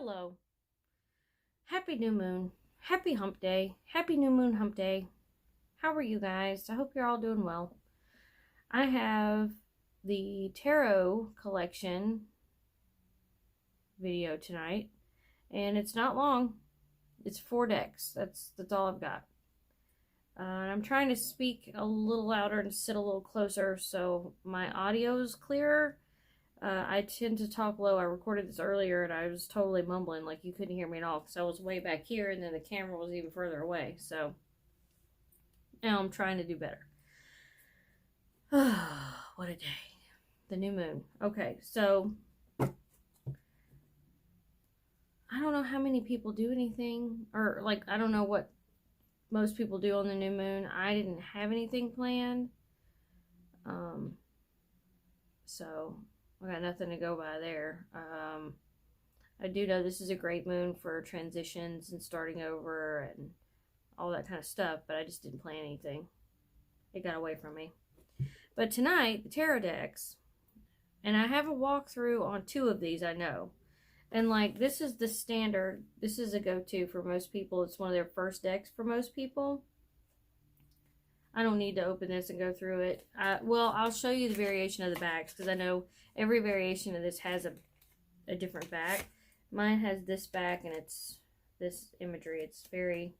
Hello. Happy new moon. Happy hump day. Happy new moon hump day. How are you guys? I hope you're all doing well. I have the tarot collection video tonight, and it's not long. It's 4 decks. That's all I've got. And I'm trying to speak a little louder and sit a little closer so my audio is clearer. I tend to talk low. I recorded this earlier and I was totally mumbling, like you couldn't hear me at all because I was way back here and then the camera was even further away. So now I'm trying to do better. What a day. The new moon. Okay, so I don't know how many people do anything, or like I don't know what most people do on the new moon. I didn't have anything planned. So I got nothing to go by there. I do know this is a great moon for transitions and starting over and all that kind of stuff, but I just didn't plan anything. It got away from me. But tonight, the tarot decks, and I have a walkthrough on 2 of these, I know. And like, this is the standard, this is a go-to for most people. It's one of their first decks for most people. I don't need to open this and go through it. Well, I'll show you the variation of the backs because I know every variation of this has a different back. Mine has this back and it's this imagery. It's very,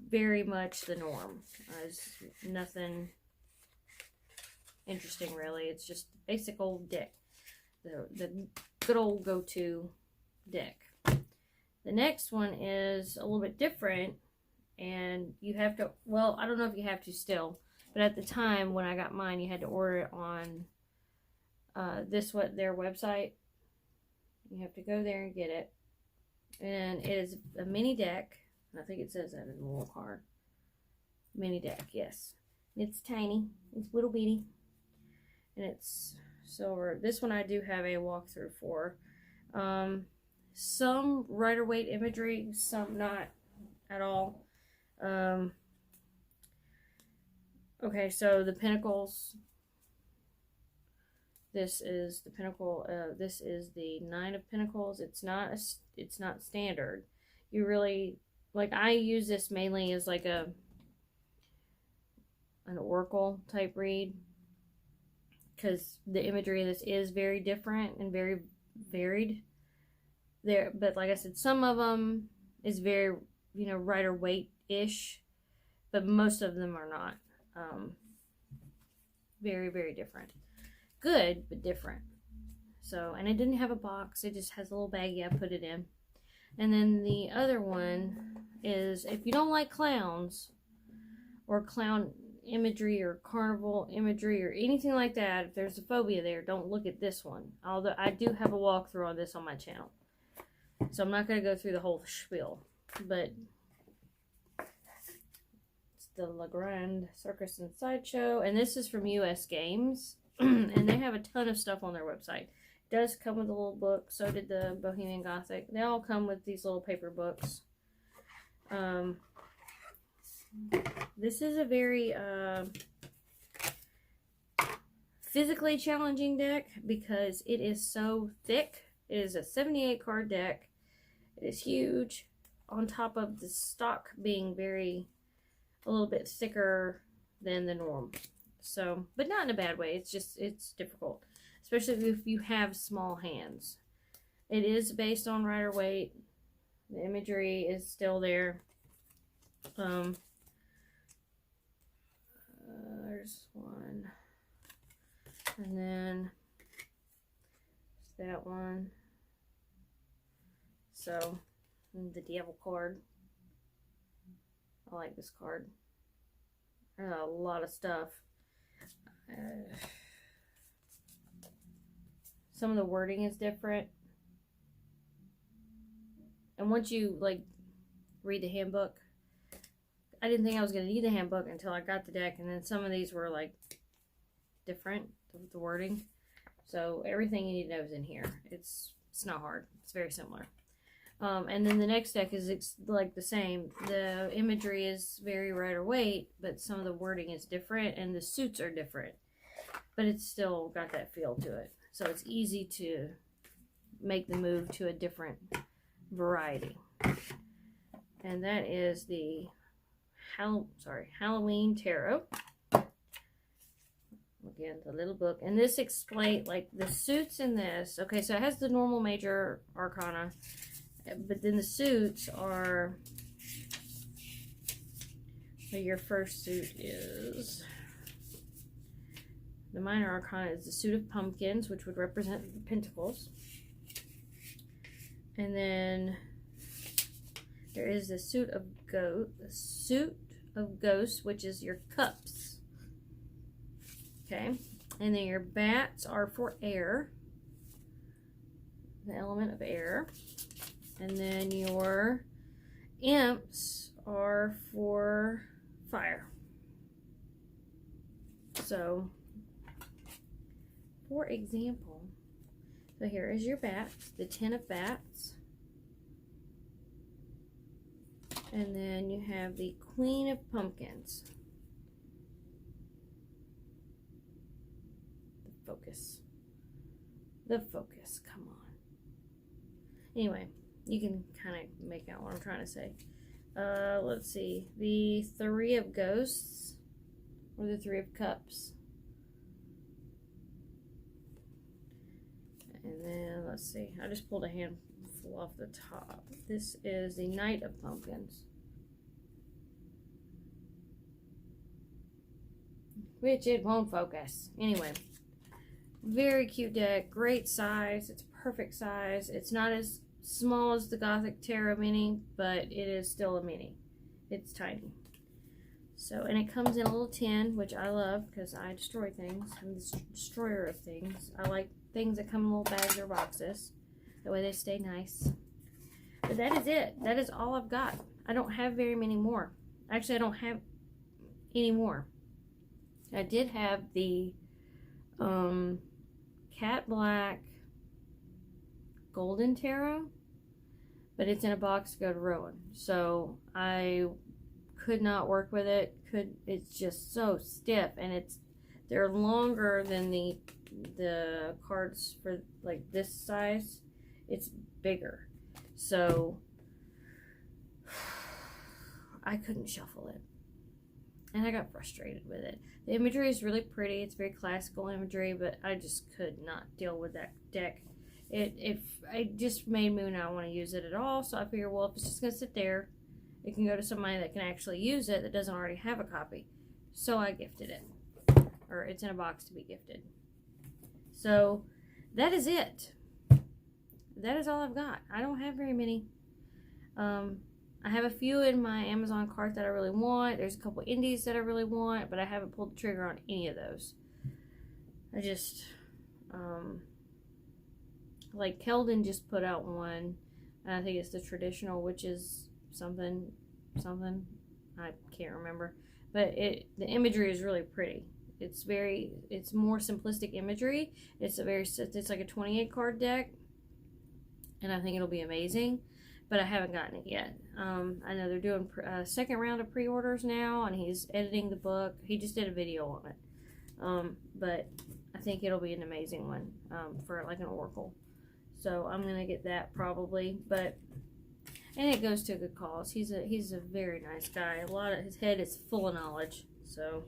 very much the norm. There's nothing interesting really. It's just basic old deck. The good old go-to deck. The next one is a little bit different. And you have to, well, I don't know if you have to still, but at the time when I got mine, you had to order it on their website. You have to go there and get it. And it is a mini deck. I think it says that in the little card. Mini deck, yes. It's tiny. It's little bitty. And it's silver. This one I do have a walkthrough for. Some Rider-Waite imagery, some not at all. Okay, so the Pentacles, this is the Pentacle, this is the 9 of Pentacles. It's not standard. You really, like, I use this mainly as like an oracle type read, because the imagery of this is very different and very varied there, but like I said, some of them is very, you know, Rider-Waite-ish, but most of them are not. Very, very different. Good, but different. So, and it didn't have a box. It just has a little baggie I put it in. And then the other one is, if you don't like clowns, or clown imagery, or carnival imagery, or anything like that, if there's a phobia there, don't look at this one. Although I do have a walkthrough on this on my channel. So I'm not going to go through the whole spiel. But it's the La Grande Circus and Sideshow, and this is from US Games, and they have a ton of stuff on their website. It does come with a little book. So did the Bohemian Gothic. They all come with these little paper books. This is a very physically challenging deck because it is so thick. It is a 78 card deck. It is huge, on top of the stock being a little bit thicker than the norm. So, but not in a bad way. It's just, it's difficult, especially if you have small hands. It is based on Rider-Waite. The imagery is still there. There's one, and then that one. So, the Devil card. I like this card. There's a lot of stuff. Some of the wording is different. And once you, like, read the handbook, I didn't think I was going to need the handbook until I got the deck. And then some of these were, like, different, the wording. So, everything you need to know is in here. It's not hard. It's very similar. And then the next deck is like the same. The imagery is very Rider-Waite, but some of the wording is different and the suits are different. But it's still got that feel to it. So it's easy to make the move to a different variety. And that is the Halloween Tarot. Again, the little book. And this explains, like, the suits in this. Okay, so it has the normal major arcana. But then the suits are... So your first suit is... The minor arcana is the suit of pumpkins, which would represent the pentacles. And then there is the suit of ghosts, which is your cups. Okay. And then your bats are for air. The element of air. And then your imps are for fire. So, for example, so here is your bats, the 10 of bats. And then you have the Queen of Pumpkins. The focus, come on. Anyway, you can kind of make out what I'm trying to say. Let's see, the 3 of Ghosts, or the 3 of Cups. And then, let's see, I just pulled a handful off the top. This is the Knight of Pumpkins. Which it won't focus. Anyway, very cute deck, great size. It's perfect size. It's not as small as the Gothic Tarot Mini, but it is still a mini. It's tiny. So, and it comes in a little tin, which I love because I destroy things. I'm the destroyer of things. I like things that come in little bags or boxes. That way they stay nice. But that is it. That is all I've got. I don't have very many more. Actually, I don't have any more. I did have the Cat Black Golden Tarot, but it's in a box to go to Rowan. So I could not work with it. It's just so stiff, and they're longer than the cards for like this size. It's bigger, so I couldn't shuffle it, and I got frustrated with it. The imagery is really pretty. It's very classical imagery, but I just could not deal with that deck. It just made me not want to use it at all. So I figured, well, if it's just gonna sit there, it can go to somebody that can actually use it that doesn't already have a copy. So I gifted it, or it's in a box to be gifted. So that is it. That is all I've got. I don't have very many. I have a few in my Amazon cart that I really want. There's a couple indies that I really want, but I haven't pulled the trigger on any of those. I just, like Keldon just put out one, and I think it's the traditional, which is something, I can't remember. But the imagery is really pretty. It's more simplistic imagery. It's like a 28 card deck, and I think it'll be amazing. But I haven't gotten it yet. I know they're doing a second round of pre-orders now, and he's editing the book. He just did a video on it. But I think it'll be an amazing one for like an oracle. So I'm gonna get that probably. And it goes to a good cause. He's a very nice guy. His head is full of knowledge. So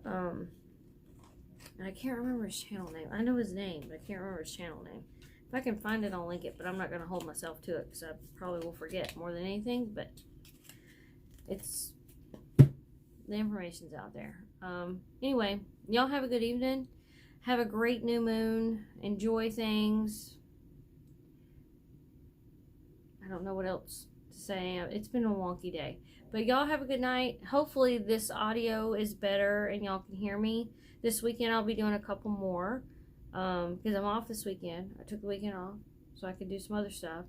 I can't remember his channel name. I know his name, but I can't remember his channel name. If I can find it, I'll link it, but I'm not going to hold myself to it because I probably will forget more than anything, but the information's out there. Anyway, y'all have a good evening. Have a great new moon. Enjoy things. I don't know what else to say. It's been a wonky day. But y'all have a good night. Hopefully this audio is better and y'all can hear me. This weekend I'll be doing a couple more. Because I'm off this weekend. I took the weekend off so I could do some other stuff.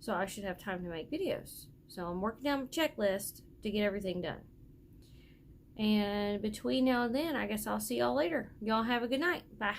So I should have time to make videos. So I'm working down my checklist to get everything done. And between now and then, I guess I'll see y'all later. Y'all have a good night. Bye.